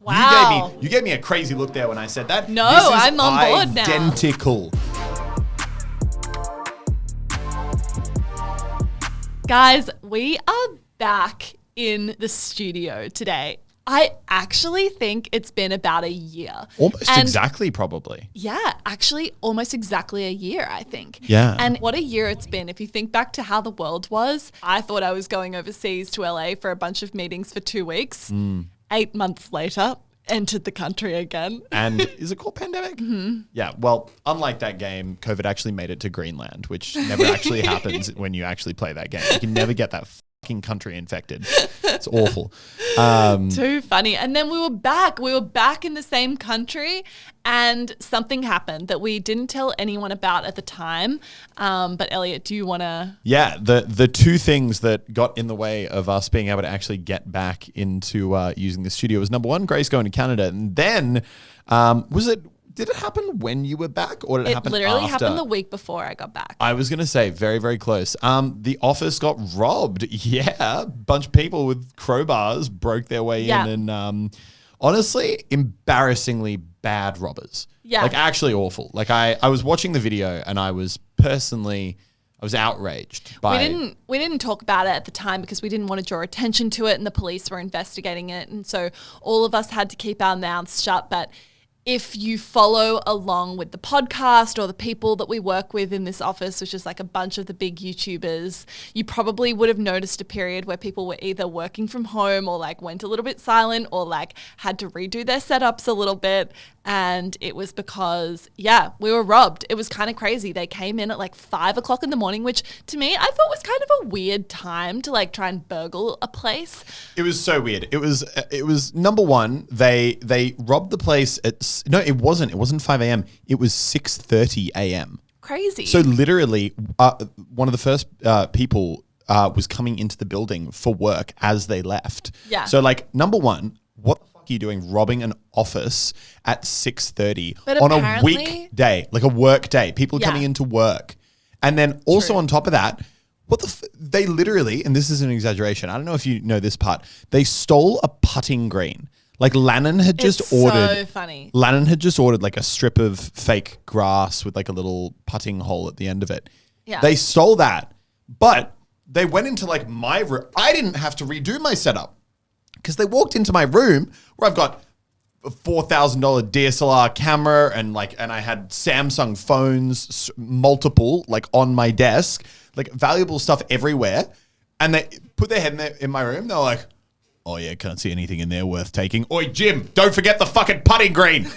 Wow. You gave me a crazy look there when I said that. No, this is I'm on board now. Identical. Guys, we are back in the studio today. I actually think it's been about a year. Almost exactly, probably. Yeah, actually almost exactly a year, I think. Yeah. And what a year it's been. If you think back to how the world was, I thought I was going overseas to LA for a bunch of meetings for 2 weeks. 8 months later, entered the country again. And is it called pandemic? Mm-hmm. Yeah. Well, unlike that game, COVID actually made it to Greenland, which never actually happens when you actually play that game. You can never get that fucking country infected. It's awful. Too funny. And then we were back. We were back in the same country and something happened that we didn't tell anyone about at the time. But Elliot, do you want to? Yeah. The two things that got in the way of us being able to actually get back into using the studio was, number one, Grace going to Canada. And then did it happen when you were back or did it happen after? It literally happened the week before I got back. I was going to say very, very close. The office got robbed. Yeah. A bunch of people with crowbars broke their way in and honestly, embarrassingly bad robbers. Yeah. Like actually awful. Like I was watching the video and I was outraged by We didn't talk about it at the time because we didn't want to draw attention to it and the police were investigating it. And so all of us had to keep our mouths shut. But if you follow along with the podcast or the people that we work with in this office, which is like a bunch of the big YouTubers, you probably would have noticed a period where people were either working from home or like went a little bit silent or like had to redo their setups a little bit. And it was because, we were robbed. It was kind of crazy. They came in at like 5 o'clock in the morning, which to me, I thought was kind of a weird time to like try and burgle a place. It was so weird. It was number one, they robbed the place it wasn't 5 a.m. It was 6:30 a.m. Crazy. So literally one of the first people was coming into the building for work as they left. Yeah. So like number one, what the fuck are you doing robbing an office at 6:30 on a weekday, like a work day? People are coming into work. And then also on top of that, they literally, and this is an exaggeration, I don't know if you know this part, they stole a putting green. Like Lannon had just ordered. So funny. Lannon had just ordered like a strip of fake grass with like a little putting hole at the end of it. Yeah. They stole that, but they went into like my room. I didn't have to redo my setup because they walked into my room where I've got a $4,000 DSLR camera and I had Samsung phones, multiple, like on my desk, like valuable stuff everywhere. And they put their head in my room. They're like, oh yeah, can't see anything in there worth taking. Oi, Jim, don't forget the fucking putting green.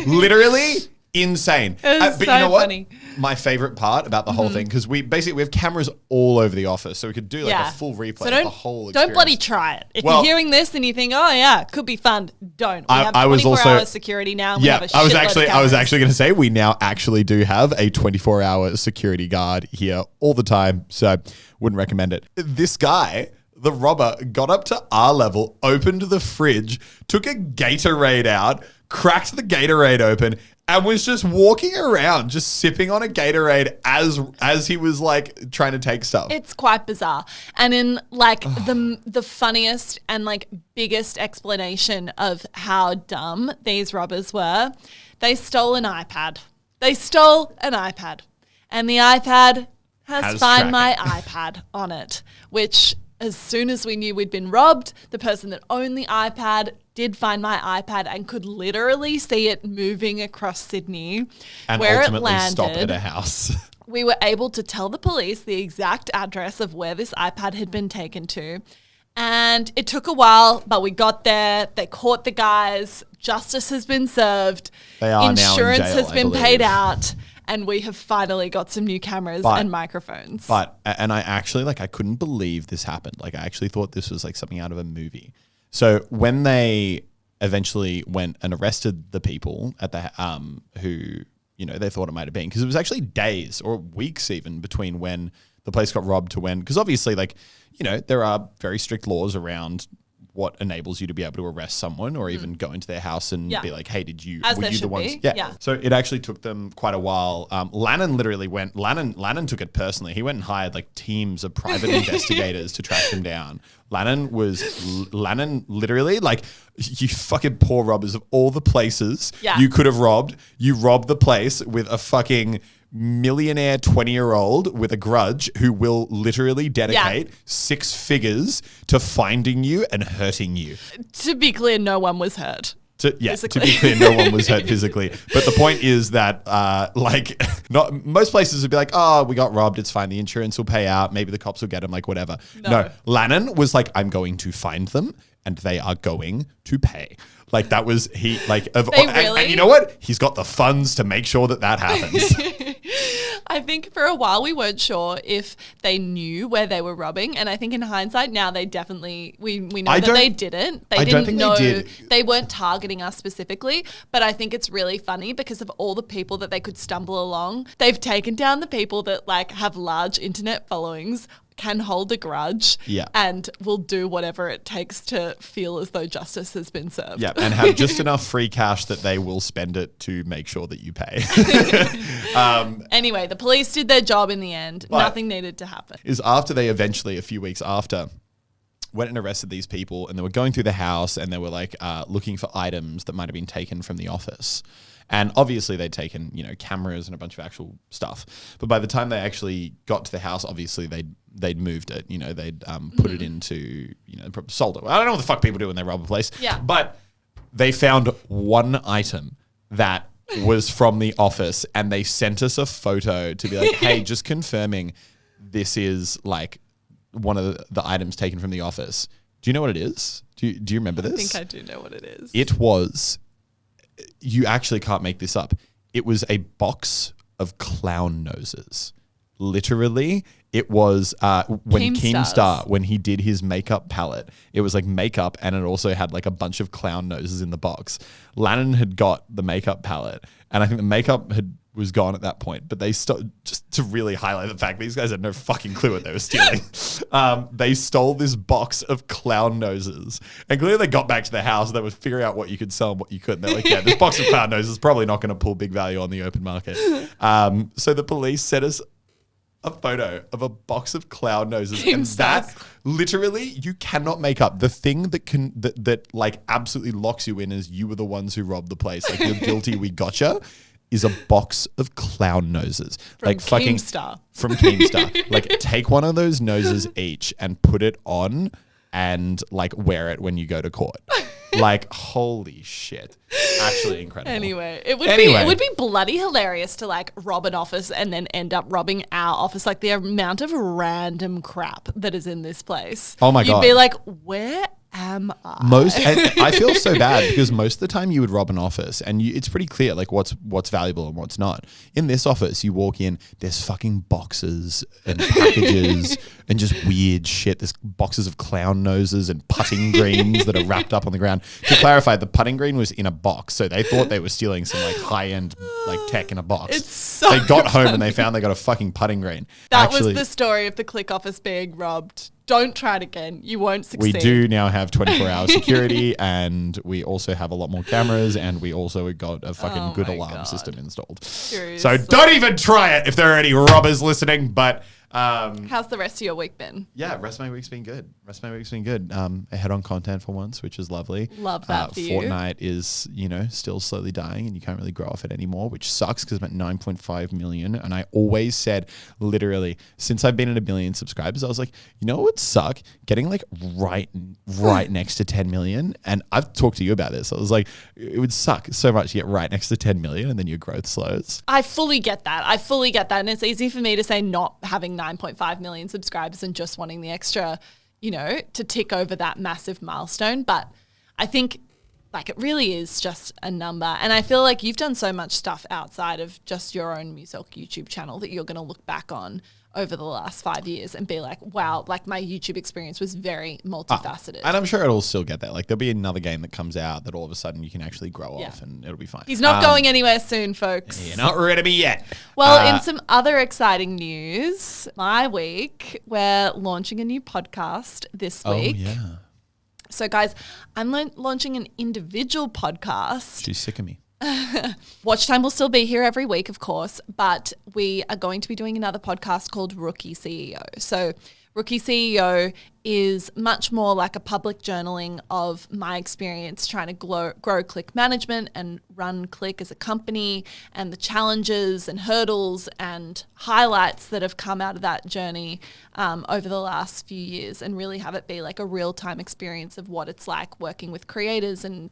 Literally insane. But you know what? Funny. My favorite part about the whole thing, because we have cameras all over the office, so we could do like a full replay of the whole experience. Don't bloody try it. If you're hearing this and you think, oh yeah, could be fun, don't. We have 24-hour security now. Yeah, I was actually going to say we now actually do have a 24-hour security guard here all the time, so wouldn't recommend it. This guy, the robber, got up to our level, opened the fridge, took a Gatorade out, cracked the Gatorade open, and was just walking around, just sipping on a Gatorade as he was like trying to take stuff. It's quite bizarre. And in like the funniest and like biggest explanation of how dumb these robbers were, they stole an iPad. And the iPad has Find My iPad on it, which as soon as we knew we'd been robbed, the person that owned the iPad did find my iPad and could literally see it moving across Sydney, and where ultimately it landed. Stop at a house. We were able to tell the police the exact address of where this iPad had been taken to. And it took a while, but we got there. They caught the guys. Justice has been served. They are Insurance now in jail, has been paid out. And we have finally got some new cameras and microphones. And I actually, I couldn't believe this happened. Like, I actually thought this was like something out of a movie. So when they eventually went and arrested the people at the who, they thought it might have been, because it was actually days or weeks even between when the place got robbed to when, because obviously, there are very strict laws around what enables you to be able to arrest someone or even go into their house and be like, hey, As were there you the should ones? be. Yeah. Yeah. So it actually took them quite a while. Lannon took it personally. He went and hired like teams of private investigators to track them down. Lannon literally, like, you fucking poor robbers, of all the places you could have robbed, you robbed the place with a fucking millionaire 20-year-old with a grudge who will literally dedicate 6 figures to finding you and hurting you. To be clear, no one was hurt. To be clear, no one was hurt physically. But the point is that, not most places would be like, oh, we got robbed, it's fine, the insurance will pay out, maybe the cops will get them, like whatever. No, Lannon was like, I'm going to find them and they are going to pay. Like that was and you know what? He's got the funds to make sure that happens. I think for a while we weren't sure if they knew where they were robbing, and I think in hindsight now they definitely we know that they didn't. They didn't know. They weren't targeting us specifically, but I think it's really funny because of all the people that they could stumble along. They've taken down the people that like have large internet followings, can hold a grudge, and will do whatever it takes to feel as though justice has been served. Yeah, and have just enough free cash that they will spend it to make sure that you pay. Anyway, the police did their job in the end. Nothing needed to happen. Is after they eventually, a few weeks after, went and arrested these people, and they were going through the house and they were like looking for items that might have been taken from the office. And obviously they'd taken, cameras and a bunch of actual stuff. But by the time they actually got to the house, obviously they'd moved it. They'd put it into, sold it. I don't know what the fuck people do when they rob a place. Yeah. But they found one item that was from the office, and they sent us a photo to be like, hey, just confirming this is like one of the items taken from the office. Do you know what it is? Do you remember this? I think I do know what it is. It was... You actually can't make this up. It was a box of clown noses. Literally, it was when Keemstar, when he did his makeup palette, it was like makeup, and it also had like a bunch of clown noses in the box. Lannon had got the makeup palette, and I think the makeup was gone at that point, but they just to really highlight the fact these guys had no fucking clue what they were stealing. They stole this box of clown noses, and clearly they got back to the house and they would figure out what you could sell and what you couldn't. They're like, yeah, this box of clown noses is probably not going to pull big value on the open market. So the police sent us a photo of a box of clown noses, and that literally you cannot make up. The thing that like absolutely locks you in as you were the ones who robbed the place, like you're guilty, we gotcha, is a box of clown noses. From Keemstar. From Keemstar. Like take one of those noses each and put it on and like wear it when you go to court. Like, holy shit. Actually incredible. Anyway, it would be bloody hilarious to like rob an office and then end up robbing our office. Like the amount of random crap that is in this place. Oh my God. You'd be like, where am I? And I feel so bad because most of the time you would rob an office and it's pretty clear like what's valuable and what's not. In this office, you walk in, there's fucking boxes and packages and just weird shit. There's boxes of clown noses and putting greens that are wrapped up on the ground. To clarify, the putting green was in a box, so they thought they were stealing some like high-end like tech in a box. It's so they got home and they found they got a fucking putting green. That was the story of the Click office being robbed. Don't try it again. You won't succeed. We do now have 24-hour security, and we also have a lot more cameras, and we also got a fucking good alarm system installed. Seriously. So don't even try it if there are any robbers listening. But how's the rest of your week been? Yeah, rest of my week's been good. Ahead on content for once, which is lovely. Love that for you. Fortnite is, still slowly dying, and you can't really grow off it anymore, which sucks because I'm at 9.5 million. And I always said, literally, since I've been at 1 million subscribers, I was like, you know what would suck? Getting like right next to 10 million. And I've talked to you about this. I was like, it would suck so much to get right next to 10 million and then your growth slows. I fully get that. And it's easy for me to say not having 9.5 million subscribers and just wanting the extra, to tick over that massive milestone. But I think like it really is just a number. And I feel like you've done so much stuff outside of just your own Muselk YouTube channel that you're going to look back on over the last 5 years and be like, wow, like my YouTube experience was very multifaceted. And I'm sure it'll still get there. Like there'll be another game that comes out that all of a sudden you can actually grow off and it'll be fine. He's not going anywhere soon, folks. You're not rid of me yet. Well, in some other exciting news, my week, we're launching a new podcast this week. Oh, yeah. So, guys, I'm launching an individual podcast. She's sick of me. Watchtime will still be here every week, of course, but we are going to be doing another podcast called Rookie CEO. So Rookie CEO is much more like a public journaling of my experience trying to grow Click Management and run Click as a company, and the challenges and hurdles and highlights that have come out of that journey over the last few years, and really have it be like a real-time experience of what it's like working with creators and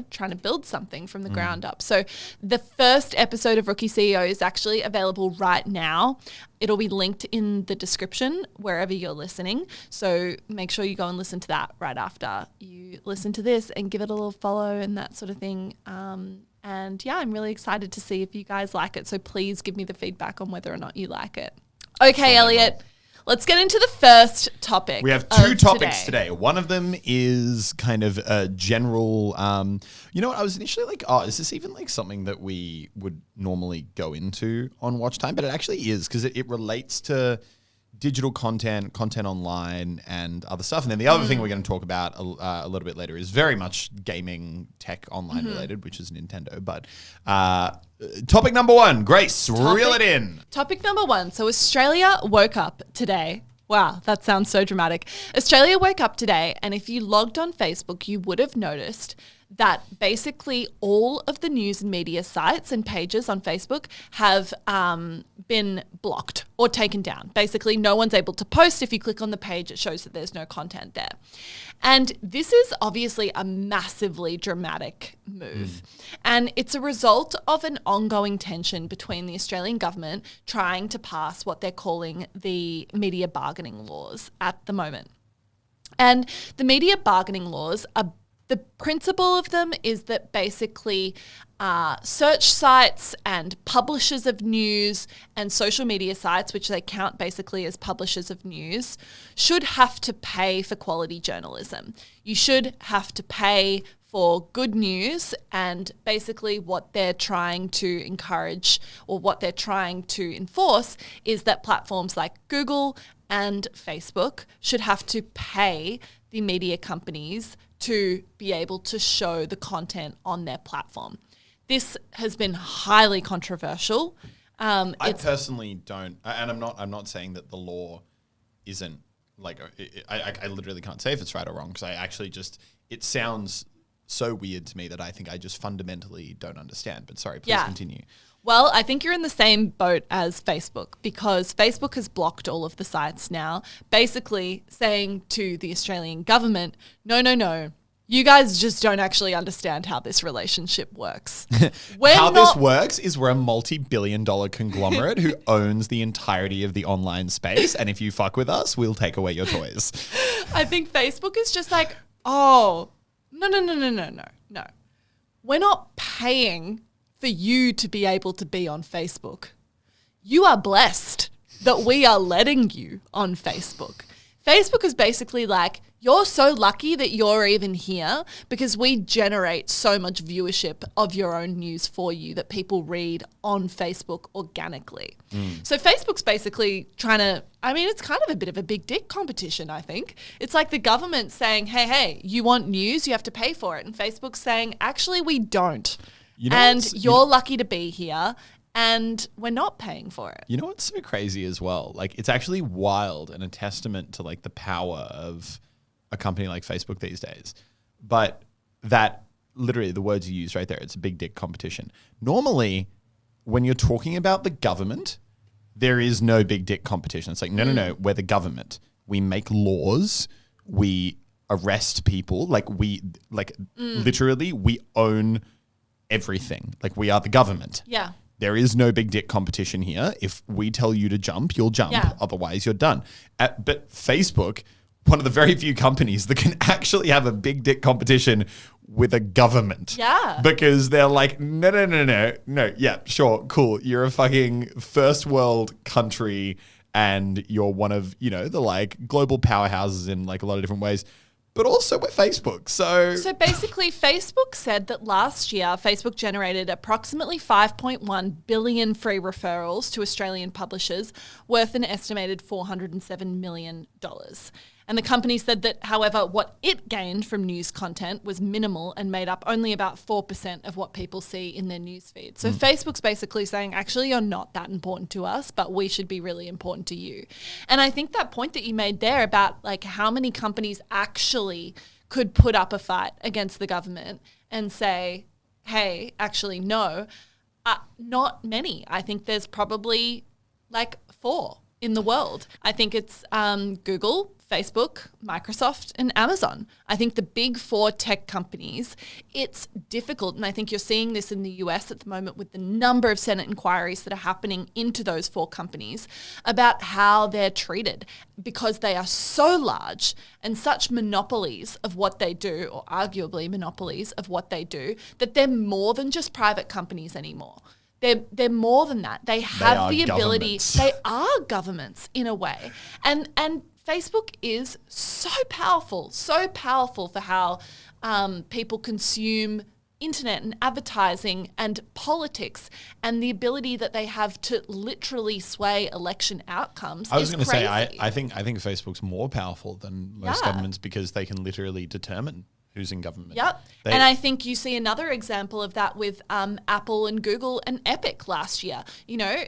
trying to build something from the ground up. So the first episode of Rookie CEO is actually available right now. It'll be linked in the description wherever you're listening. So make sure you go and listen to that right after you listen to this, and give it a little follow and that sort of thing. And yeah, I'm really excited to see if you guys like it. So please give me the feedback on whether or not you like it. Okay, Elliot. Let's get into the first topic. We have two topics today. One of them is kind of a general, you know what, I was initially like, is this even like something that we would normally go into on Watchtime? But it actually is, because it relates to digital content online, and other stuff. And then the other thing we're going to talk about a little bit later is very much gaming tech online related, which is Nintendo. But topic number one, Grace, reel it in. Topic number one. So Australia woke up today. Wow, that sounds so dramatic. Australia woke up today, and if you logged on Facebook, you would have noticed that basically all of the news and media sites and pages on Facebook have been blocked or taken down. Basically, no one's able to post. If you click on the page, it shows that there's no content there. And this is obviously a massively dramatic move. And it's a result of an ongoing tension between the Australian government trying to pass what they're calling the media bargaining laws at the moment. And the media bargaining laws are the principle of them is that basically search sites and publishers of news and social media sites, which they count basically as publishers of news, should have to pay for quality journalism. You should have to pay for good news, and basically what they're trying to encourage, or what they're trying to enforce, is that platforms like Google and Facebook should have to pay the media companies to be able to show the content on their platform. This has been highly controversial. I personally don't, and I'm not saying that the law isn't like, I literally can't say if it's right or wrong, because I actually just, it sounds so weird to me that I think I just fundamentally don't understand. But sorry, please continue. Well, I think you're in the same boat as Facebook, because Facebook has blocked all of the sites now, basically saying to the Australian government, no, you guys just don't actually understand how this relationship works. This works is we're a multi-billion-dollar conglomerate who owns the entirety of the online space, and if you fuck with us, we'll take away your toys. I think Facebook is just like, no. We're not paying for you to be able to be on Facebook. You are blessed that we are letting you on Facebook. Facebook is basically like, you're so lucky that you're even here, because we generate so much viewership of your own news for you that people read on Facebook organically. So Facebook's basically trying to, it's kind of a bit of a big dick competition, I think. It's like the government saying, hey, you want news, you have to pay for it. And Facebook's saying, actually, we don't. You're lucky to be here, and we're not paying for it. You know what's so crazy as well? Like, it's actually wild and a testament to like the power of a company like Facebook these days. But that, literally the words you use right there, it's a big dick competition. Normally, when you're talking about the government, there is no big dick competition. It's like, no, we're the government. We make laws. We arrest people. Literally, we own everything. Like, we are the government. Yeah. There is no big dick competition here. If we tell you to jump, you'll jump. Yeah. Otherwise, you're done. But Facebook, one of the very few companies that can actually have a big dick competition with a government. Yeah. Because they're like, no. Yeah, sure, cool. You're a fucking first world country, and you're one of, the like global powerhouses in like a lot of different ways. But also we're Facebook. So basically, Facebook said that last year, Facebook generated approximately 5.1 billion free referrals to Australian publishers, worth an estimated $407 million. And the company said that, however, what it gained from news content was minimal and made up only about 4% of what people see in their newsfeed. So Facebook's basically saying, actually, you're not that important to us, but we should be really important to you. And I think that point that you made there about like how many companies actually could put up a fight against the government and say, hey, actually, no, not many. I think there's probably like 4 in the world. I think it's Google, Facebook, Microsoft, and Amazon. I think the big 4 tech companies, it's difficult. And I think you're seeing this in the US at the moment with the number of Senate inquiries that are happening into those 4 companies about how they're treated because they are so large and such monopolies of what they do, or arguably monopolies of what they do, that they're more than just private companies anymore. They're more than that. They have the ability. They are governments in a way. And Facebook is so powerful for how people consume internet and advertising and politics, and the ability that they have to literally sway election outcomes. I was going to say, I think Facebook's more powerful than most governments because they can literally determine who's in government. Yep. And I think you see another example of that with Apple and Google and Epic last year. You know,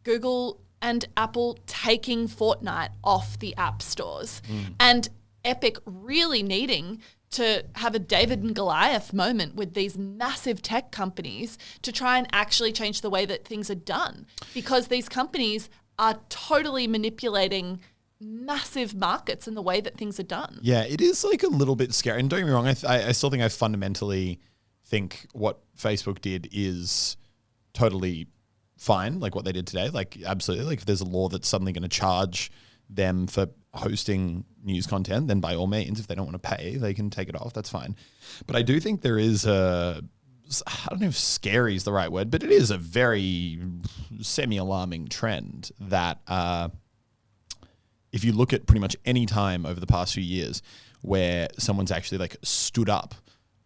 Google and Apple taking Fortnite off the app stores and Epic really needing to have a David and Goliath moment with these massive tech companies to try and actually change the way that things are done, because these companies are totally manipulating massive markets in the way that things are done. Yeah, it is like a little bit scary. And don't get me wrong, I still think I fundamentally think what Facebook did is totally fine, like what they did today. Like, absolutely. Like, if there's a law that's suddenly going to charge them for hosting news content, then by all means, if they don't want to pay, they can take it off. That's fine. But I do think there is I don't know if scary is the right word, but it is a very semi-alarming trend that if you look at pretty much any time over the past few years where someone's actually like stood up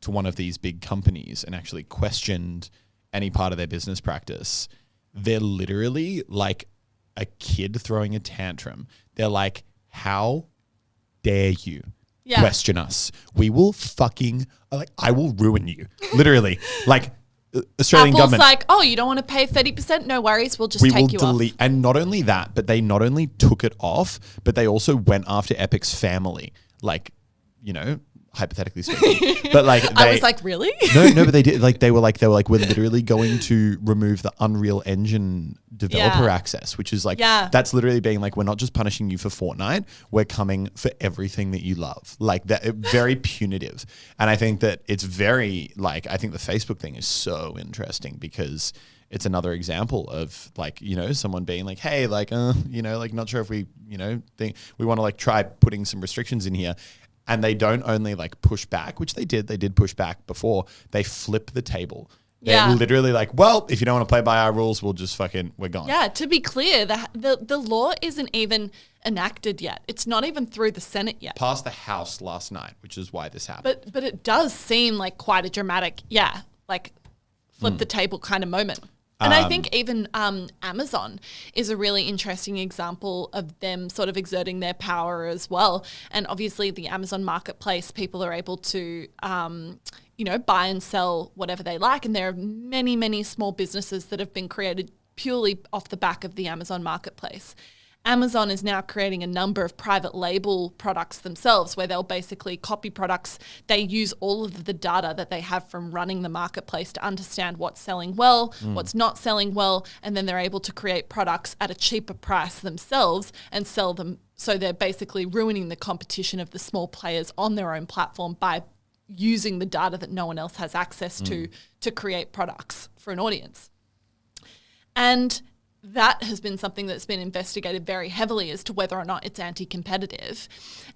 to one of these big companies and actually questioned any part of their business practice, they're literally like a kid throwing a tantrum. They're like, how dare you question us? We will fucking, like, I will ruin you. Literally. Like, Australian Apple's government. like, oh, you don't want to pay 30%? No worries. We'll just take you off. And not only that, but they not only took it off, but they also went after Epic's family. Like, you know, hypothetically speaking. But like, I was like, really? No, but they did. Like, they were like, we're literally going to remove the Unreal Engine developer access, which is like, that's literally being like, we're not just punishing you for Fortnite, we're coming for everything that you love. Like, that, very punitive. And I think that it's very, like, I think the Facebook thing is so interesting because it's another example of, like, you know, someone being like, hey, like, you know, like, not sure if we, you know, think we want to like try putting some restrictions in here. And they don't only like push back, which they did push back before, they flip the table. They're literally like, well, if you don't want to play by our rules, we're gone. Yeah, to be clear, the law isn't even enacted yet. It's not even through the Senate yet. Passed the House last night, which is why this happened. But it does seem like quite a dramatic, like flip the table kind of moment. And I think even Amazon is a really interesting example of them sort of exerting their power as well. And obviously the Amazon marketplace, people are able to, you know, buy and sell whatever they like. And there are many, many small businesses that have been created purely off the back of the Amazon marketplace. Amazon is now creating a number of private label products themselves where they'll basically copy products. They use all of the data that they have from running the marketplace to understand what's selling well, what's not selling well, and then they're able to create products at a cheaper price themselves and sell them. So they're basically ruining the competition of the small players on their own platform by using the data that no one else has access to create products for an audience. And that has been something that's been investigated very heavily as to whether or not it's anti-competitive.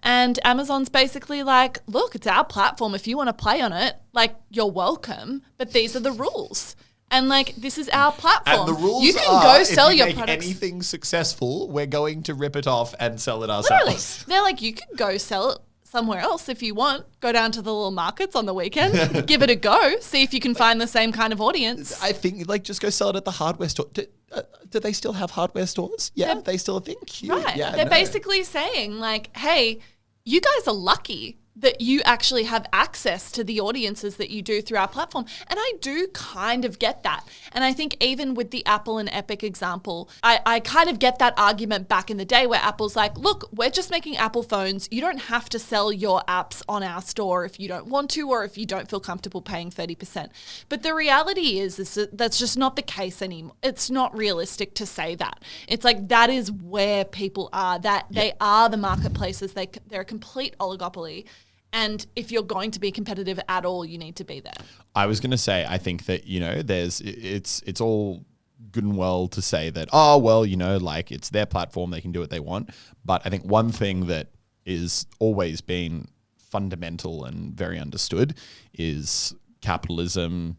And Amazon's basically like, look, it's our platform. If you want to play on it, like, you're welcome, but these are the rules. And like, this is our platform. And the rules you can are, go sell if you your make products. anything successful, we're going to rip it off and sell it ourselves. Literally. They're like, you can go sell somewhere else if you want. Go down to the little markets on the weekend, give it a go, see if you can find the same kind of audience. I think like just go sell it at the hardware store. Do they still have hardware stores? Yeah, they still a thing. Cute. Right. Yeah, They're basically saying like, hey, you guys are lucky that you actually have access to the audiences that you do through our platform. And I do kind of get that. And I think even with the Apple and Epic example, I kind of get that argument back in the day where Apple's like, look, we're just making Apple phones. You don't have to sell your apps on our store if you don't want to, or if you don't feel comfortable paying 30%. But the reality is that that's just not the case anymore. It's not realistic to say that. It's like that is where people are, that they are the marketplaces. They're a complete oligopoly. And if you're going to be competitive at all, you need to be there. I was going to say, I think that, it's all good and well to say that, oh, well, like it's their platform, they can do what they want. But I think one thing that is always been fundamental and very understood is capitalism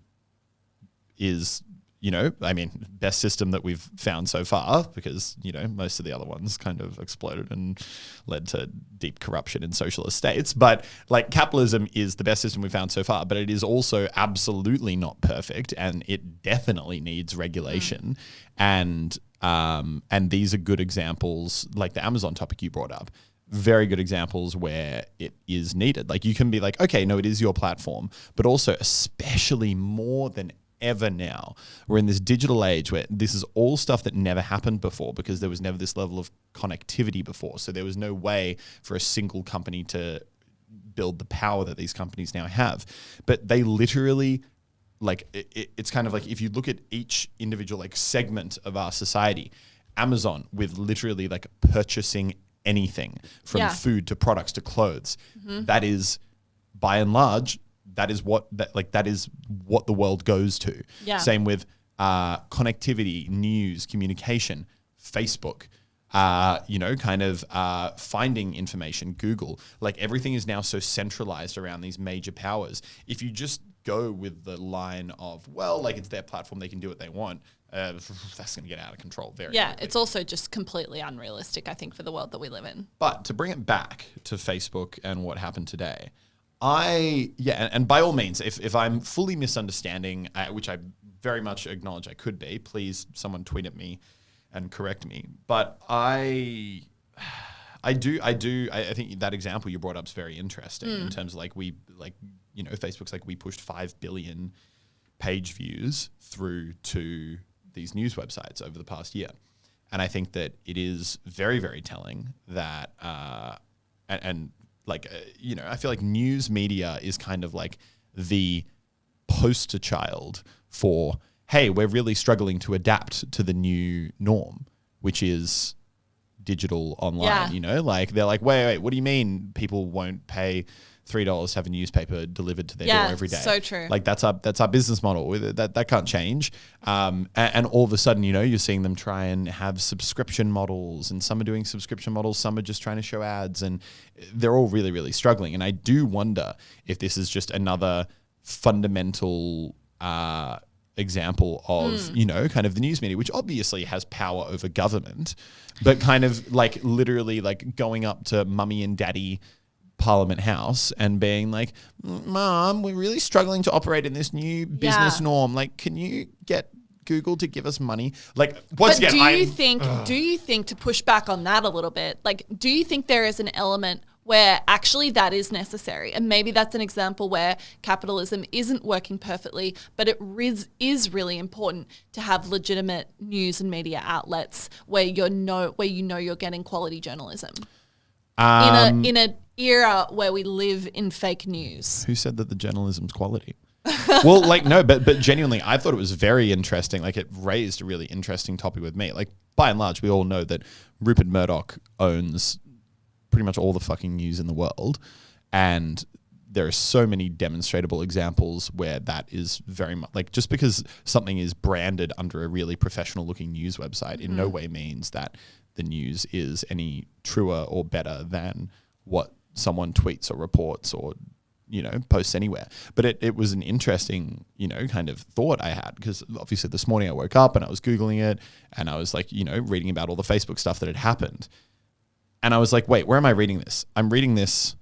is, best system that we've found so far, because, most of the other ones kind of exploded and led to deep corruption in socialist states. But like capitalism is the best system we've found so far, but it is also absolutely not perfect, and it definitely needs regulation. And these are good examples, like the Amazon topic you brought up. Very good examples where it is needed. Like you can be like, okay, no, it is your platform, but also especially more than ever now, we're in this digital age where this is all stuff that never happened before, because there was never this level of connectivity before. So there was no way for a single company to build the power that these companies now have. But they literally, like, it's kind of like if you look at each individual like segment of our society, Amazon with literally like purchasing anything from food to products to clothes, that is by and large, that is what the world goes to. Yeah. Same with connectivity, news, communication, Facebook, finding information, Google. Like everything is now so centralized around these major powers. If you just go with the line of, well, like it's their platform, they can do what they want, that's going to get out of control very quickly. It's also just completely unrealistic, I think, for the world that we live in. But to bring it back to Facebook and what happened today, and by all means, if I'm fully misunderstanding, which I very much acknowledge I could be, please someone tweet at me and correct me. But I think that example you brought up is very interesting in terms of Facebook's like we pushed 5 billion page views through to these news websites over the past year. And I think that it is very, very telling that, I feel like news media is kind of like the poster child for, hey, we're really struggling to adapt to the new norm, which is digital online, like they're like, wait, what do you mean people won't pay $3 to have a newspaper delivered to their door every day? So true. Like that's our business model. That can't change. And all of a sudden, you're seeing them try and have subscription models, and some are doing subscription models, some are just trying to show ads, and they're all really, really struggling. And I do wonder if this is just another fundamental example of, kind of the news media, which obviously has power over government, but kind of like literally like going up to mummy and daddy Parliament House and being like, Mom, we're really struggling to operate in this new business norm. Like, can you get Google to give us money? Like, once again, do you think to push back on that a little bit, like, do you think there is an element where actually that is necessary? And maybe that's an example where capitalism isn't working perfectly, but it is really important to have legitimate news and media outlets where you're getting quality journalism. In an era where we live in fake news. Who said that the journalism's quality? Well, but genuinely, I thought it was very interesting. Like, it raised a really interesting topic with me. Like, by and large, we all know that Rupert Murdoch owns pretty much all the fucking news in the world, and there are so many demonstrable examples where that is very much like, just because something is branded under a really professional looking news website in no way means that the news is any truer or better than what someone tweets or reports or, posts anywhere. But it was an interesting, kind of thought I had, because obviously this morning I woke up and I was Googling it and I was like, reading about all the Facebook stuff that had happened. And I was like, wait, where am I reading this? I'm reading this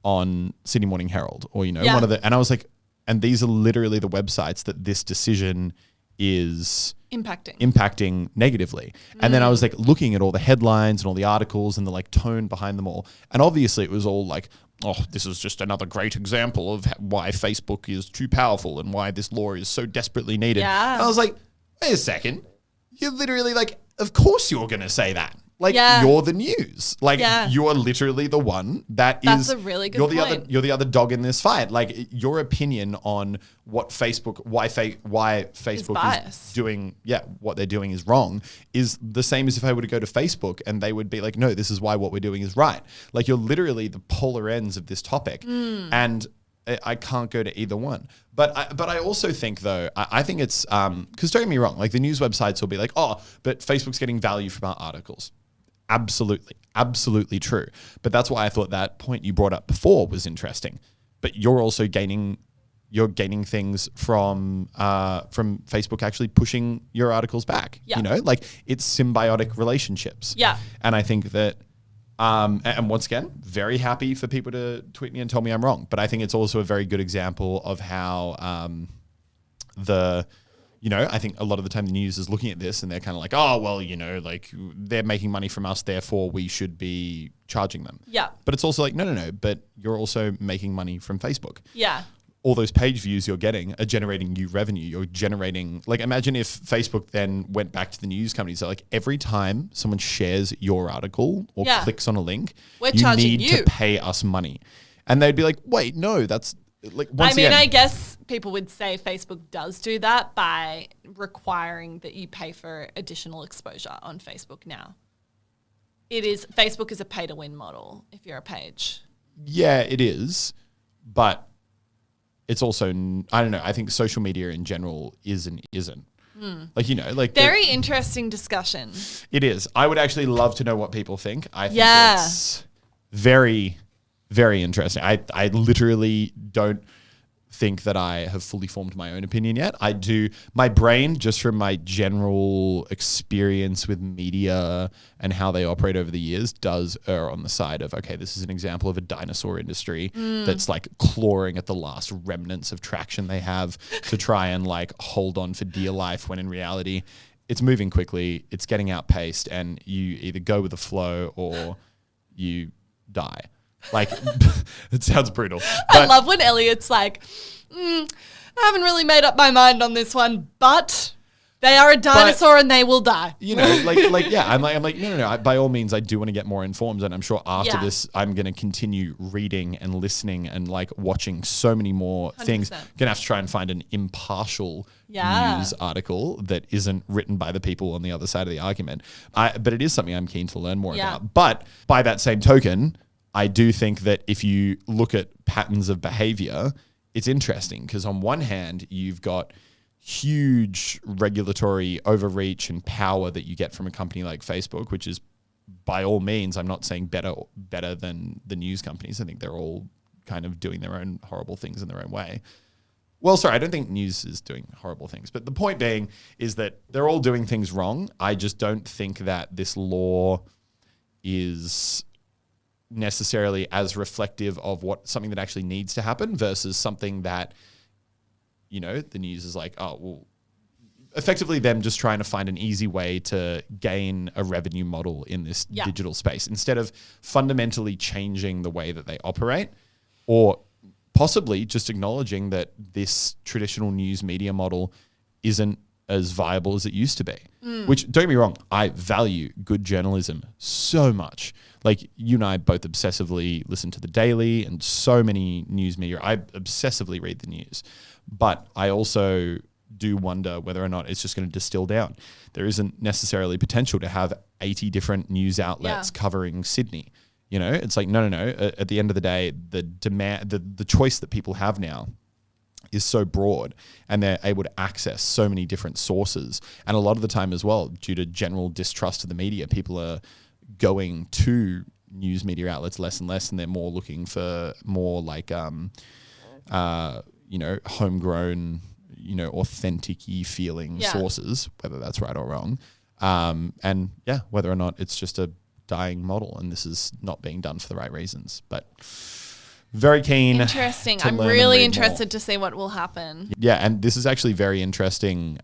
on Sydney Morning Herald or, Yeah. one of the, and I was like, and these are literally the websites that this decision is impacting negatively. And then I was like looking at all the headlines and all the articles and the like tone behind them all. And obviously it was all like, oh, this is just another great example of why Facebook is too powerful and why this law is so desperately needed. Yeah. And I was like, wait a second. You're literally like, of course you're going to say that. Like, Yeah. you're the news. Like, Yeah. you're literally the one that's a really good point. You're the other dog in this fight. Like, your opinion on what Facebook, why Facebook biased. is doing, what they're doing is wrong, is the same as if I were to go to Facebook and they would be like, no, this is why what we're doing is right. Like, you're literally the polar ends of this topic. And I can't go to either one. But I also think, though, I think it's, because don't get me wrong, like the news websites will be like, oh, but Facebook's getting value from our articles. Absolutely true. But that's why I thought that point you brought up before was interesting. But you're also gaining things from Facebook actually pushing your articles back. Yeah. You know, like it's symbiotic relationships. Yeah. And I think that, and once again, very happy for people to tweet me and tell me I'm wrong. But I think it's also a very good example of how I think a lot of the time the news is looking at this and they're kind of like, oh, well, like they're making money from us, therefore we should be charging them. Yeah. But it's also like, no, but you're also making money from Facebook. Yeah. All those page views you're getting are generating new revenue. You're generating, like, imagine if Facebook then went back to the news companies. So like every time someone shares your article or clicks on a link, we're you charging need to pay us money. And they'd be like, wait, no, that's like, once again, I guess people would say Facebook does do that by requiring that you pay for additional exposure on Facebook now. Facebook is a pay to win model if you're a page. Yeah, it is. But it's also, I don't know, I think social media in general is and isn't. Like, very interesting discussion. It is. I would actually love to know what people think. I think Yeah. it's very, very interesting. I literally don't think that I have fully formed my own opinion yet. I do. My brain, just from my general experience with media and how they operate over the years, does err on the side of, okay, this is an example of a dinosaur industry that's like clawing at the last remnants of traction they have to try and like hold on for dear life, when in reality it's moving quickly, it's getting outpaced, and you either go with the flow or you die. Like, it sounds brutal. I love when Elliot's like, I haven't really made up my mind on this one, but they are a dinosaur and they will die. I'm like, no. By all means, I do want to get more informed, and I'm sure after this, I'm going to continue reading and listening and like watching so many more 100%. Things. Gonna have to try and find an impartial news article that isn't written by the people on the other side of the argument. But it is something I'm keen to learn more about. But by that same token, I do think that if you look at patterns of behavior, it's interesting because on one hand, you've got huge regulatory overreach and power that you get from a company like Facebook, which is by all means, I'm not saying better than the news companies. I think they're all kind of doing their own horrible things in their own way. Well, sorry, I don't think news is doing horrible things. But the point being is that they're all doing things wrong. I just don't think that this law is necessarily as reflective of something that actually needs to happen versus something that, the news is like, oh, well, effectively them just trying to find an easy way to gain a revenue model in this digital space instead of fundamentally changing the way that they operate, or possibly just acknowledging that this traditional news media model isn't as viable as it used to be. Which, don't get me wrong, I value good journalism so much. Like, you and I both obsessively listen to The Daily and so many news media. I obsessively read the news. But I also do wonder whether or not it's just going to distill down. There isn't necessarily potential to have 80 different news outlets covering Sydney. It's like, no. At the end of the day, the demand, the choice that people have now is so broad, and they're able to access so many different sources. And a lot of the time as well, due to general distrust of the media, people are going to news media outlets less and less, and they're more looking for more like, homegrown, authentic-y feeling sources, whether that's right or wrong. And whether or not it's just a dying model and this is not being done for the right reasons. But very keen. Interesting. to I'm learn and really read interested more. to see what will happen. Yeah, and this is actually very interesting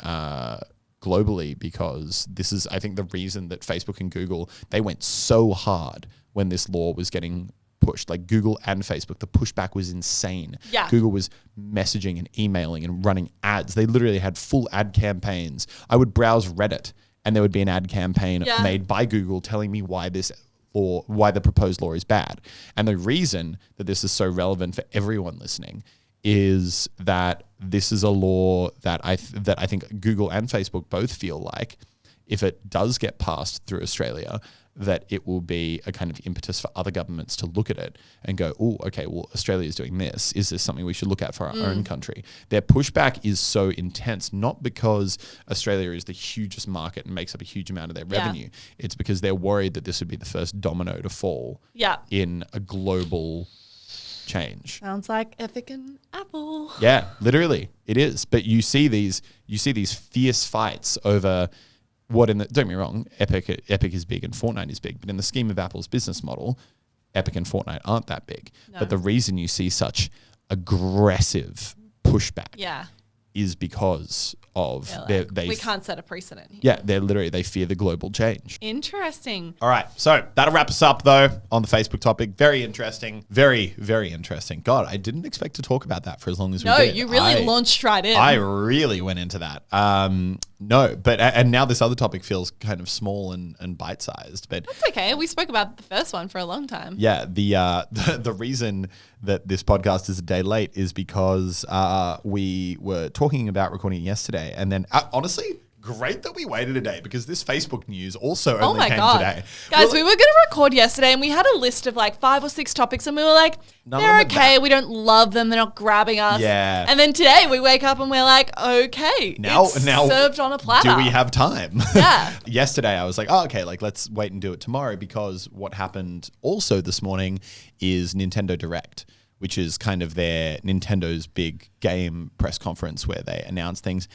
globally because this is, I think, the reason that Facebook and Google, they went so hard when this law was getting pushed. Like Google and Facebook, the pushback was insane. Yeah. Google was messaging and emailing and running ads. They literally had full ad campaigns. I would browse Reddit and there would be an ad campaign made by Google telling me why this law, why the proposed law is bad. And the reason that this is so relevant for everyone listening is that this is a law that I think Google and Facebook both feel like if it does get passed through Australia, that it will be a kind of impetus for other governments to look at it and go, oh, okay, well, Australia is doing this. Is this something we should look at for our own country? Their pushback is so intense, not because Australia is the hugest market and makes up a huge amount of their revenue. It's because they're worried that this would be the first domino to fall in a global change. Sounds like Epic and Apple. Yeah, literally, it is. But you see these fierce fights over what don't get me wrong, Epic is big and Fortnite is big, but in the scheme of Apple's business model, Epic and Fortnite aren't that big. No. But the reason you see such aggressive pushback is because of we can't set a precedent here. Yeah, they fear the global change. Interesting. All right, so that'll wrap us up though on the Facebook topic. Very interesting. Very, very interesting. God, I didn't expect to talk about that for as long as we did. No, you really launched right in. I really went into that. No, but and now this other topic feels kind of small and bite-sized. But that's okay. We spoke about the first one for a long time. Yeah, the reason that this podcast is a day late is because we were talking about recording yesterday, and then honestly, great that we waited a day because this Facebook news also only came today. Guys, we were going to record yesterday and we had a list of like 5 or 6 topics and we were like, they're okay. We don't love them. They're not grabbing us. Yeah. And then today we wake up and we're like, okay, now served on a platter. Do we have time? Yeah. Yesterday I was like, oh, okay, like let's wait and do it tomorrow because what happened also this morning is Nintendo Direct, which is kind of Nintendo's big game press conference where they announce things.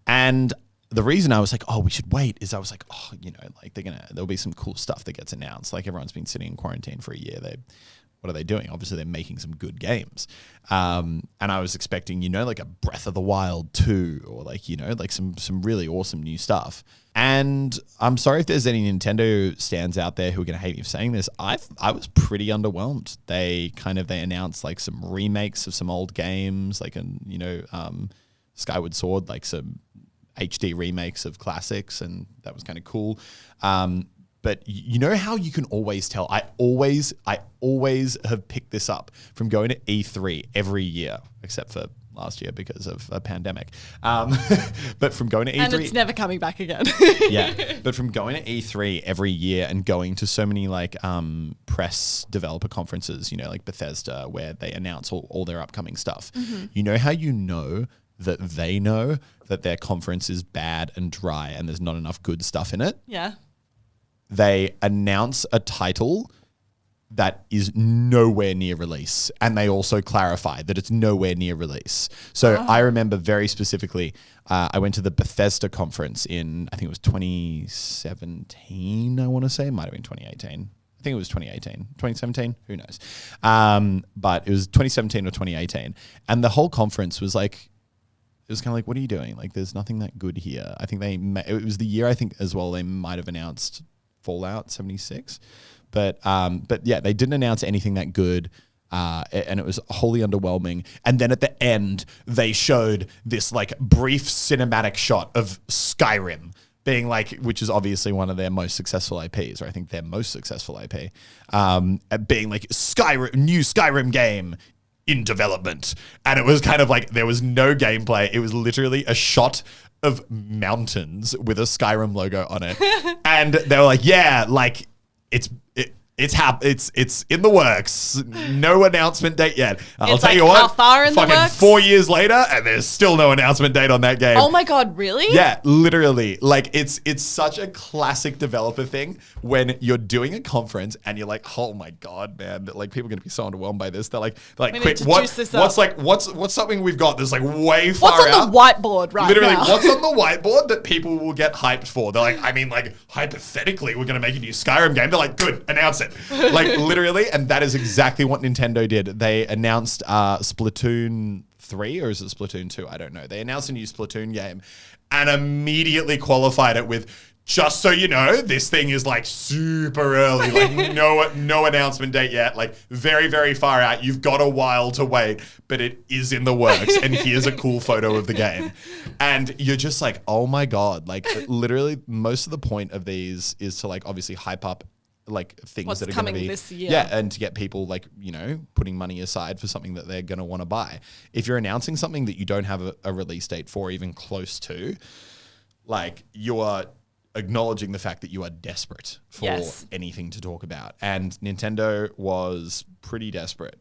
And the reason I was like, oh, we should wait is I was like, oh, like there'll be some cool stuff that gets announced. Like everyone's been sitting in quarantine for a year. What are they doing? Obviously they're making some good games. And I was expecting, like a Breath of the Wild 2 or like some really awesome new stuff. And I'm sorry if there's any Nintendo stands out there who are going to hate me for saying this. I was pretty underwhelmed. They announced like some remakes of some old games, like Skyward Sword, like some HD remakes of classics, and that was kind of cool. But you know how you can always tell? I always have picked this up from going to E3 every year, except for last year because of a pandemic. But from going to E3... And it's never coming back again. Yeah. But from going to E3 every year and going to so many like press developer conferences, like Bethesda, where they announce all their upcoming stuff. Mm-hmm. You know how you know that they know that their conference is bad and dry and there's not enough good stuff in it? Yeah. They announce a title that is nowhere near release, and they also clarify that it's nowhere near release. So I remember very specifically, I went to the Bethesda conference in, I think it was 2017, I want to say. It might have been 2018. I think it was 2018. 2017? Who knows? But it was 2017 or 2018. And the whole conference was like, it was kind of like, what are you doing? Like, there's nothing that good here. I think it was the year, I think, as well, they might have announced Fallout 76. But yeah, they didn't announce anything that good, and it was wholly underwhelming. And then at the end, they showed this like brief cinematic shot of Skyrim being like, which is obviously one of their most successful IPs, or I think their most successful IP, being like new Skyrim game in development. And it was kind of like, there was no gameplay. It was literally a shot of mountains with a Skyrim logo on it. And they were like, yeah, like it's in the works. No announcement date yet. I'll tell you what. How far in the works? 4 years later, and there's still no announcement date on that game. Oh my God, really? Yeah, literally. Like it's such a classic developer thing when you're doing a conference and you're like, oh my God, man, like people are gonna be so underwhelmed by this. They're like, quick, what's something we've got that's like way far out? What's on the whiteboard right literally, now? What's on the whiteboard that people will get hyped for? They're like, I mean, like hypothetically, we're gonna make a new Skyrim game. They're like, good, announce it. it. Like literally, and that is exactly what Nintendo did. They announced Splatoon 3 or is it Splatoon 2? I don't know. They announced a new Splatoon game and immediately qualified it with, just so you know, this thing is like super early, like no announcement date yet, like very, very far out. You've got a while to wait, but it is in the works. And here's a cool photo of the game. And you're just like, oh my God, like literally most of the point of these is to like obviously hype up like things What's that are going to coming be this year. Yeah, and to get people like, you know, putting money aside for something that they're going to want to buy. If you're announcing something that you don't have a release date for, even close to, like you are acknowledging the fact that you are desperate for anything to talk about. And Nintendo was pretty desperate.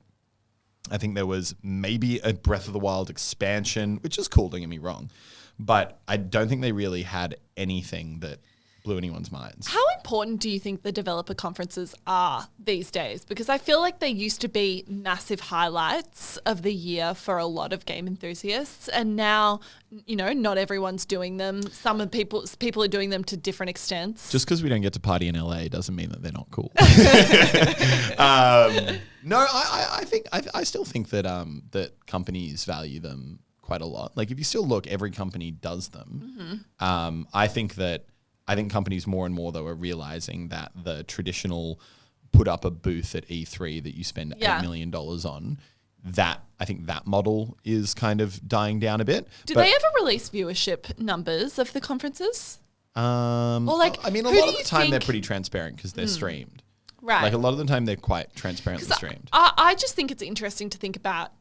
I think there was maybe a Breath of the Wild expansion, which is cool, don't get me wrong. But I don't think they really had anything that blew anyone's minds. How important do you think the developer conferences are these days? Because I feel like they used to be massive highlights of the year for a lot of game enthusiasts. And now, you know, not everyone's doing them. Some of people are doing them to different extents. Just because we don't get to party in LA doesn't mean that they're not cool. No, I still think that that companies value them quite a lot. Like if you still look, every company does them. Mm-hmm. I think companies more and more, though, are realizing that the traditional put up a booth at E3 that you spend $8 million on, I think that model is kind of dying down a bit. Do they ever release viewership numbers of the conferences? Or like, I mean, a lot of the time they're pretty transparent because they're streamed. Right. Like a lot of the time they're quite transparently streamed. I just think it's interesting to think about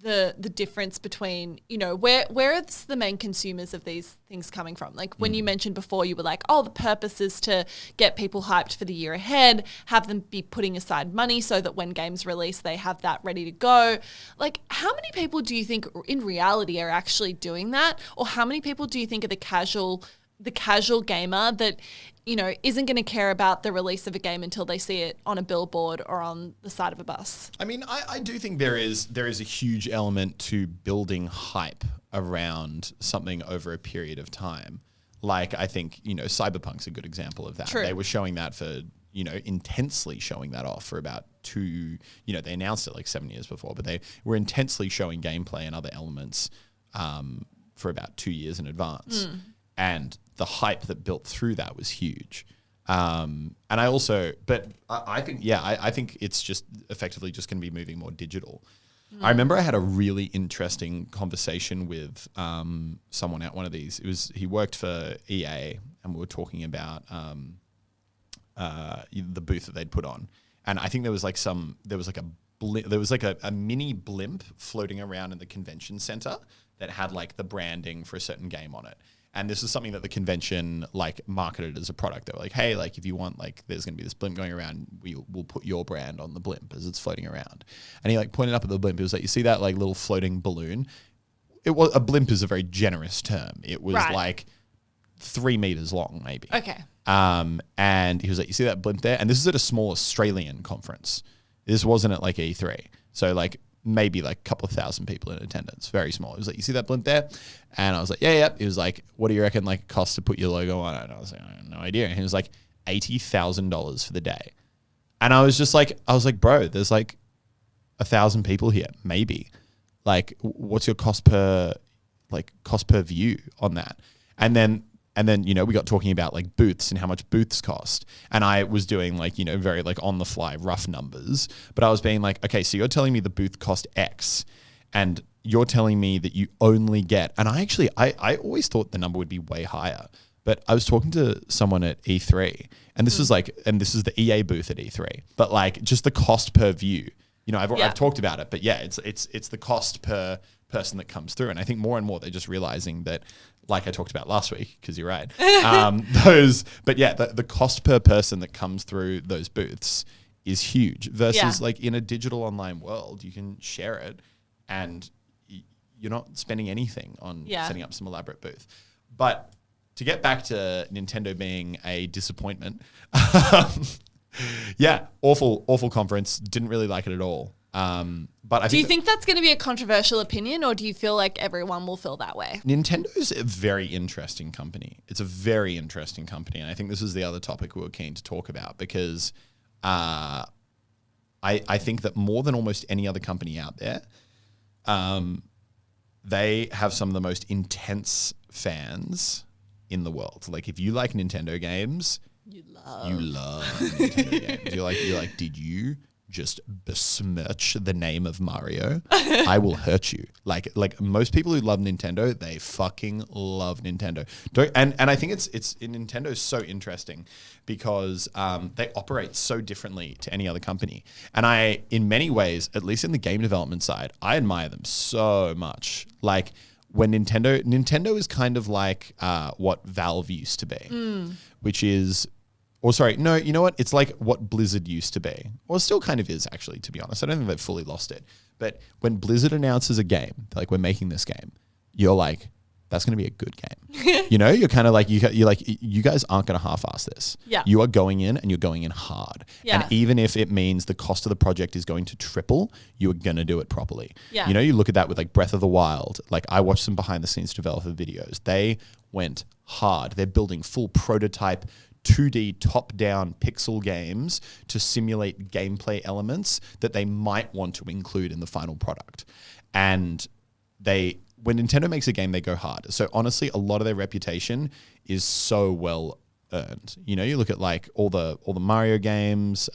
the difference between, you know, where is the main consumers of these things coming from? Like when you mentioned before, you were like, oh, the purpose is to get people hyped for the year ahead, have them be putting aside money so that when games release, they have that ready to go. Like how many people do you think in reality are actually doing that? Or how many people do you think are the casual gamer that, you know, isn't going to care about the release of a game until they see it on a billboard or on the side of a bus? I mean, I do think there is a huge element to building hype around something over a period of time. Like I think, you know, Cyberpunk's a good example of that. True. They were showing that for, you know, intensely showing that off for about they announced it like 7 years before, but they were intensely showing gameplay and other elements for about 2 years in advance. And the hype that built through that was huge. And I also, but I think, I think it's just effectively just going to be moving more digital. I remember I had a really interesting conversation with someone at one of these. He worked for EA and we were talking about the booth that they'd put on. And I think there was like a mini blimp floating around in the convention center that had like the branding for a certain game on it. And this is something that the convention like marketed as a product. They were like, hey, like if you want, like there's going to be this blimp going around, we'll put your brand on the blimp as it's floating around. And he like pointed up at the blimp. It was like, you see that like little floating balloon? A blimp is a very generous term. It was like 3 meters long, maybe. Okay. And he was like, you see that blimp there? And this is at a small Australian conference. This wasn't at like E3. So like maybe like a couple of thousand people in attendance, very small. It was like, you see that blimp there? And I was like, yeah. He was like, what do you reckon like it costs to put your logo on it? And I was like, I have no idea. And he was like, $80,000 for the day. And I was like, bro, there's like 1,000 people here, maybe. Like, what's your cost per view on that? And then, you know, we got talking about like booths and how much booths cost. And I was doing like, you know, very like on the fly rough numbers, but I was being like, okay, so you're telling me the booth cost X and you're telling me that you only get, and I always thought the number would be way higher, but I was talking to someone at E3 and this is the EA booth at E3, but like just the cost per view, you know, I've talked about it, but yeah, it's the cost per person that comes through. And I think more and more they're just realizing that, like I talked about last week, because you're right, the cost per person that comes through those booths is huge versus like in a digital online world, you can share it and you're not spending anything on setting up some elaborate booth. But to get back to Nintendo being a disappointment, awful conference. Didn't really like it at all. But do you think that's going to be a controversial opinion, or do you feel like everyone will feel that way? Nintendo's a very interesting company. It's a very interesting company. And I think this is the other topic we were keen to talk about because I think that more than almost any other company out there, they have some of the most intense fans in the world. Like if you like Nintendo games, you love Nintendo games. You're like, did you just besmirch the name of Mario? I will hurt you. Like most people who love Nintendo, they fucking love Nintendo. And I think Nintendo is so interesting because they operate so differently to any other company. And in many ways, at least in the game development side, I admire them so much. Like when Nintendo is kind of like what Valve used to be, which is, or sorry, no, you know what? It's like what Blizzard used to be, or still kind of is actually, to be honest. I don't think they've fully lost it. But when Blizzard announces a game, they're like, we're making this game, you're like, that's going to be a good game. You know, you're kind of like, you're like, you guys aren't going to half-ass this. Yeah. You are going in and you're going in hard. Yeah. And even if it means the cost of the project is going to triple, you are going to do it properly. Yeah. You know, you look at that with like Breath of the Wild. Like I watched some behind the scenes developer videos. They went hard. They're building full prototype 2D top-down pixel games to simulate gameplay elements that they might want to include in the final product. And when Nintendo makes a game, they go hard. So honestly, a lot of their reputation is so well earned. You know, you look at like all the Mario games,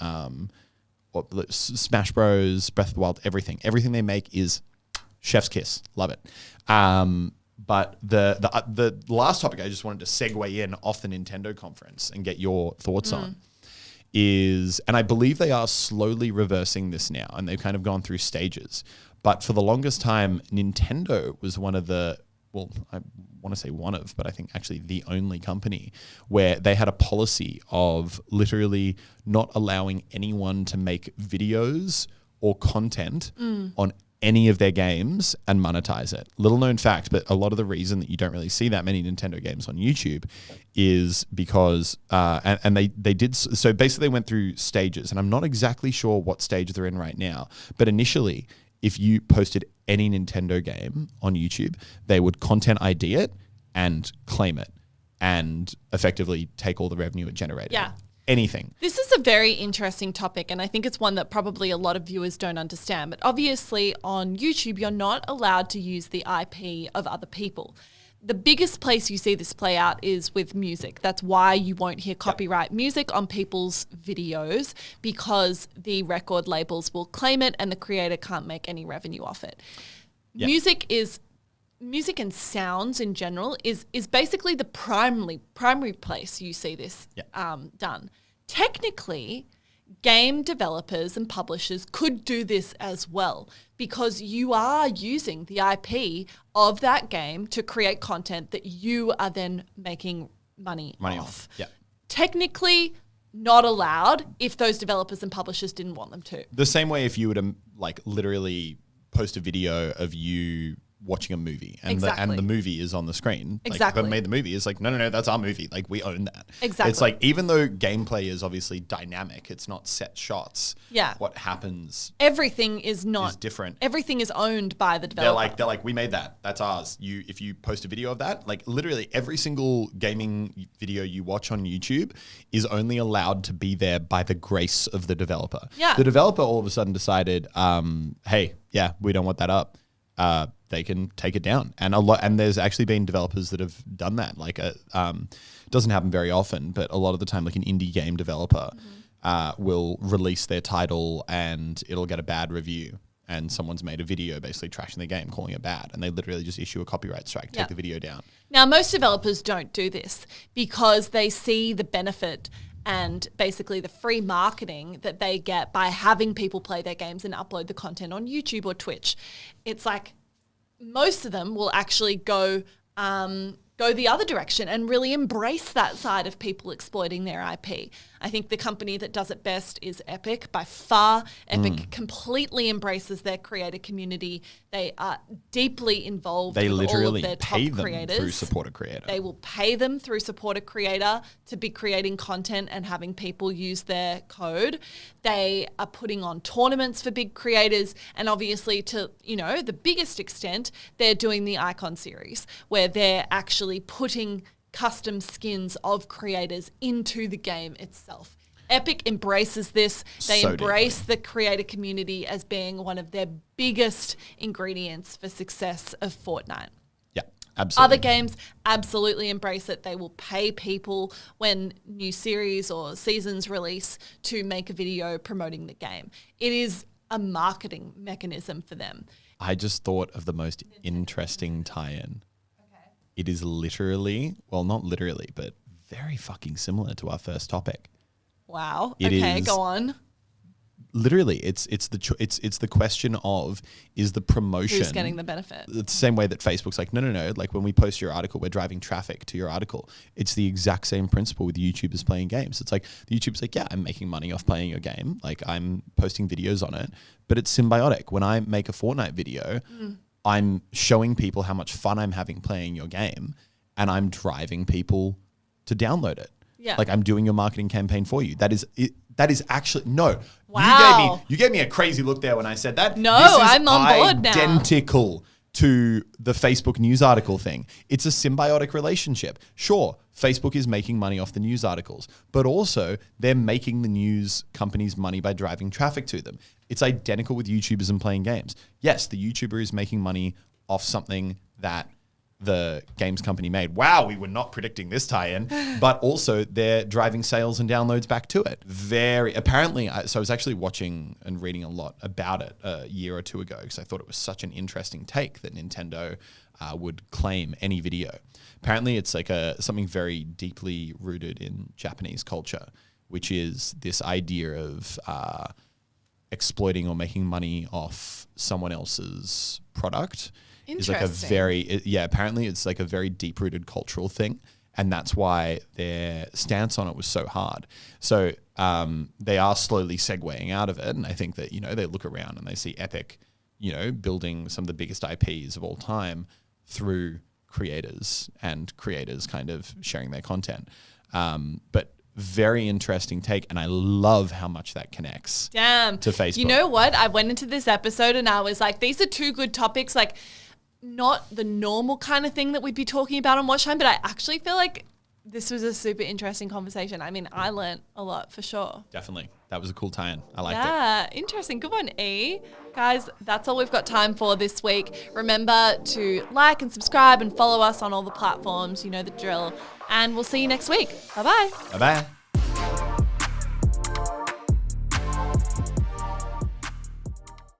Smash Bros, Breath of the Wild, everything they make is chef's kiss. Love it. But the last topic I just wanted to segue in off the Nintendo conference and get your thoughts on is, and I believe they are slowly reversing this now, and they've kind of gone through stages. But for the longest time, Nintendo was one of the, well, I want to say one of, but I think actually the only company where they had a policy of literally not allowing anyone to make videos or content on any of their games and monetize it. Little known fact, but a lot of the reason that you don't really see that many Nintendo games on YouTube is because, and they did, so basically they went through stages, and I'm not exactly sure what stage they're in right now, but initially, if you posted any Nintendo game on YouTube, they would content ID it and claim it and effectively take all the revenue it generated. Yeah. Anything. This is a very interesting topic, and I think it's one that probably a lot of viewers don't understand. But obviously on YouTube, you're not allowed to use the IP of other people. The biggest place you see this play out is with music. That's why you won't hear copyright music on people's videos, because the record labels will claim it and the creator can't make any revenue off it. Yep. Music and sounds in general is basically the primary place you see this done. Technically, game developers and publishers could do this as well, because you are using the IP of that game to create content that you are then making money off. Yeah. Technically not allowed if those developers and publishers didn't want them to. The same way if you were to like literally post a video of you watching a movie and the movie is on the screen. Exactly. Like, whoever made the movie is like, no, that's our movie. Like we own that. Exactly. It's like, even though gameplay is obviously dynamic, it's not set shots. Yeah. What happens Everything is different. Everything is owned by the developer. They're like, we made that. That's ours. If you post a video of that, like literally every single gaming video you watch on YouTube is only allowed to be there by the grace of the developer. Yeah. The developer all of a sudden decided, hey, yeah, we don't want that up. They can take it down, and there's actually been developers that have done that. Like, doesn't happen very often, but a lot of the time, like an indie game developer will release their title and it'll get a bad review, and someone's made a video basically trashing the game, calling it bad, and they literally just issue a copyright strike, take the video down. Now, most developers don't do this because they see the benefit and basically the free marketing that they get by having people play their games and upload the content on YouTube or Twitch. It's like most of them will actually go the other direction and really embrace that side of people exploiting their IP. I think the company that does it best is Epic, by far. Epic completely embraces their creator community. They are deeply involved with all of their top creators. They literally pay them through Support a Creator. They will pay them through Support a Creator to be creating content and having people use their code. They are putting on tournaments for big creators, and obviously to, the biggest extent, they're doing the Icon series, where they're actually putting custom skins of creators into the game itself. Epic embraces this. They So embrace the creator community as being one of their biggest ingredients for success of Fortnite. Yeah, absolutely. Other games absolutely embrace it. They will pay people when new series or seasons release to make a video promoting the game. It is a marketing mechanism for them. I just thought of the most interesting tie-in. Okay. It is literally, well, not literally, but very fucking similar to our first topic. Wow. It okay, is go on. Literally, it's the question of, is the promotion Who's getting the benefit? the same way that Facebook's like, no. Like when we post your article, we're driving traffic to your article. It's the exact same principle with YouTubers playing games. It's like the YouTuber's like, yeah, I'm making money off playing your game. Like I'm posting videos on it, but it's symbiotic. When I make a Fortnite video, I'm showing people how much fun I'm having playing your game, and I'm driving people to download it. Yeah. Like I'm doing your marketing campaign for you. That is it. That is actually no. Wow. You gave me a crazy look there when I said that. No, This is I'm on board now. Identical to the Facebook news article thing. It's a symbiotic relationship. Sure, Facebook is making money off the news articles, but also they're making the news companies money by driving traffic to them. It's identical with YouTubers and playing games. Yes, the YouTuber is making money off something that the games company made. Wow, we were not predicting this tie-in, but also they're driving sales and downloads back to it. So I was actually watching and reading a lot about it a year or two ago because I thought it was such an interesting take that Nintendo would claim any video. Apparently it's like something very deeply rooted in Japanese culture, which is this idea of exploiting or making money off someone else's product. Is like apparently it's like a very deep-rooted cultural thing, and that's why their stance on it was so hard. So they are slowly segueing out of it, and I think that, they look around and they see Epic, building some of the biggest IPs of all time through creators and creators kind of sharing their content. But very interesting take, and I love how much that connects to Facebook. You know what? I went into this episode and I was like, these are two good topics, like not the normal kind of thing that we'd be talking about on Watchtime, but I actually feel like this was a super interesting conversation. I mean, I learned a lot for sure. Definitely. That was a cool tie-in. I liked it. Yeah, interesting. Good one, E. Guys, that's all we've got time for this week. Remember to like and subscribe and follow us on all the platforms. You know the drill. And we'll see you next week. Bye-bye. Bye-bye.